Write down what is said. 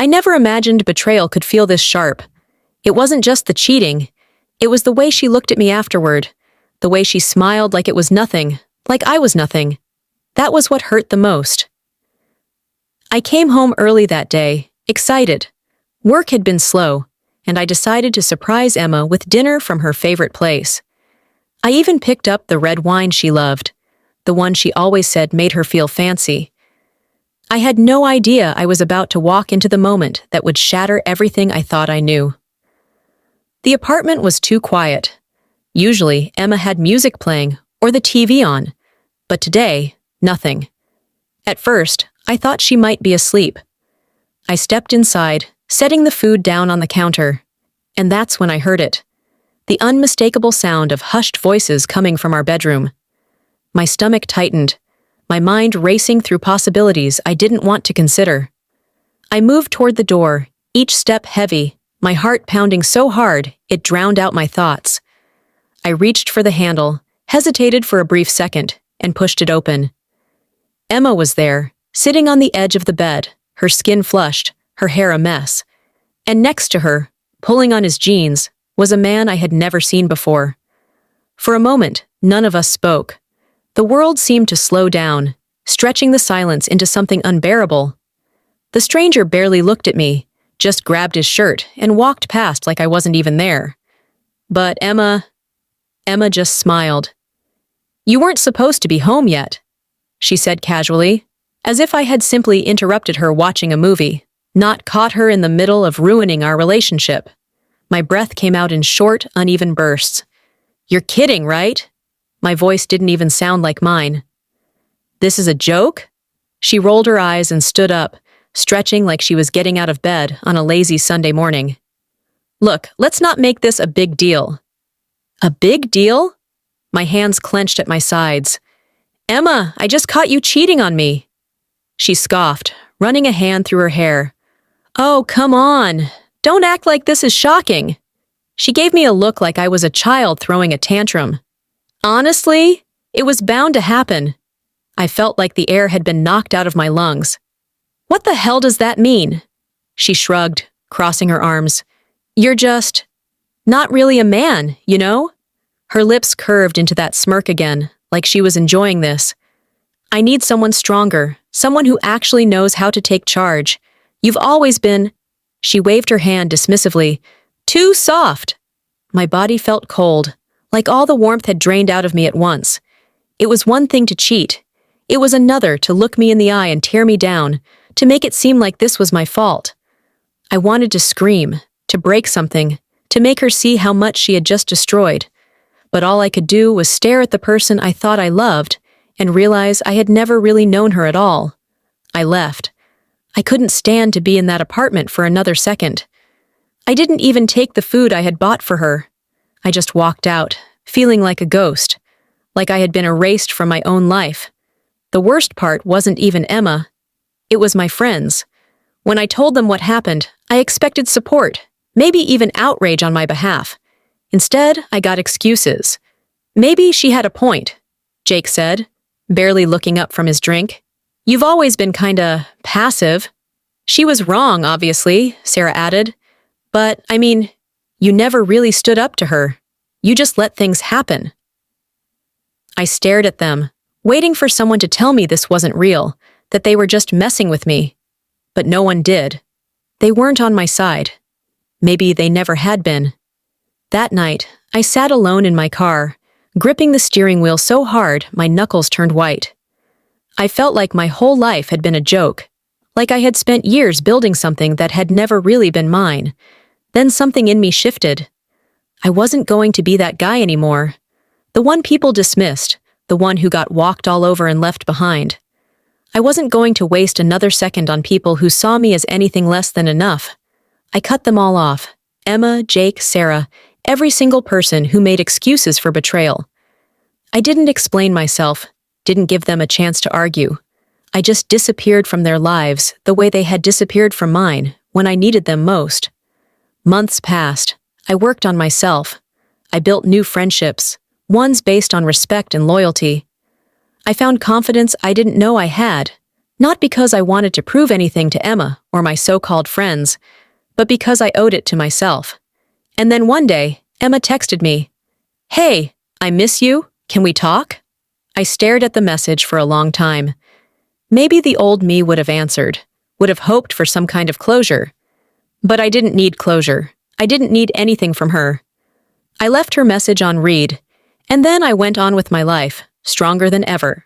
I never imagined betrayal could feel this sharp. It wasn't just the cheating. It was the way she looked at me afterward. The way she smiled like it was nothing, like I was nothing. That was what hurt the most. I came home early that day, excited. Work had been slow, and I decided to surprise Emma with dinner from her favorite place. I even picked up the red wine she loved, the one she always said made her feel fancy. I had no idea I was about to walk into the moment that would shatter everything I thought I knew. The apartment was too quiet. Usually, Emma had music playing or the TV on, but today, nothing. At first, I thought she might be asleep. I stepped inside, setting the food down on the counter, and that's when I heard it. The unmistakable sound of hushed voices coming from our bedroom. My stomach tightened, my mind racing through possibilities I didn't want to consider. I moved toward the door, each step heavy, my heart pounding so hard it drowned out my thoughts. I reached for the handle, hesitated for a brief second, and pushed it open. Emma was there, sitting on the edge of the bed, her skin flushed, her hair a mess. And next to her, pulling on his jeans, was a man I had never seen before. For a moment, none of us spoke. The world seemed to slow down, stretching the silence into something unbearable. The stranger barely looked at me, just grabbed his shirt and walked past like I wasn't even there. But Emma just smiled. "You weren't supposed to be home yet," she said casually, as if I had simply interrupted her watching a movie, not caught her in the middle of ruining our relationship. My breath came out in short, uneven bursts. "You're kidding, right?" My voice didn't even sound like mine. "This is a joke?" She rolled her eyes and stood up, stretching like she was getting out of bed on a lazy Sunday morning. "Look, let's not make this a big deal." "A big deal?" My hands clenched at my sides. "Emma, I just caught you cheating on me." She scoffed, running a hand through her hair. "Oh, come on. Don't act like this is shocking." She gave me a look like I was a child throwing a tantrum. Honestly, it was bound to happen. I felt like the air had been knocked out of my lungs. "What the hell does that mean?" She shrugged, crossing her arms. "You're just not really a man, you know?" Her lips curved into that smirk again, like she was enjoying this. "I need someone stronger, someone who actually knows how to take charge. You've always been—" She waved her hand dismissively. "Too soft." My body felt cold, like all the warmth had drained out of me at once. It was one thing to cheat. It was another to look me in the eye and tear me down, to make it seem like this was my fault. I wanted to scream, to break something, to make her see how much she had just destroyed. But all I could do was stare at the person I thought I loved and realize I had never really known her at all. I left. I couldn't stand to be in that apartment for another second. I didn't even take the food I had bought for her. I just walked out, feeling like a ghost, like I had been erased from my own life. The worst part wasn't even Emma. It was my friends. When I told them what happened, I expected support, maybe even outrage on my behalf. Instead, I got excuses. "Maybe she had a point," Jake said, barely looking up from his drink. "You've always been kinda passive." "She was wrong, obviously," Sarah added. "But, I mean, you never really stood up to her. You just let things happen." I stared at them, waiting for someone to tell me this wasn't real, that they were just messing with me. But no one did. They weren't on my side. Maybe they never had been. That night, I sat alone in my car, gripping the steering wheel so hard my knuckles turned white. I felt like my whole life had been a joke, like I had spent years building something that had never really been mine. Then something in me shifted. I wasn't going to be that guy anymore. The one people dismissed, the one who got walked all over and left behind. I wasn't going to waste another second on people who saw me as anything less than enough. I cut them all off. Emma, Jake, Sarah, every single person who made excuses for betrayal. I didn't explain myself, didn't give them a chance to argue. I just disappeared from their lives the way they had disappeared from mine when I needed them most. Months passed. I worked on myself. I built new friendships, ones based on respect and loyalty. I found confidence I didn't know I had. Not because I wanted to prove anything to Emma or my so-called friends, but because I owed it to myself. And then one day, Emma texted me, "Hey, I miss you. Can we talk?" I stared at the message for a long time. Maybe the old me would have answered, would have hoped for some kind of closure. But I didn't need closure. I didn't need anything from her. I left her message on read, and then I went on with my life, stronger than ever.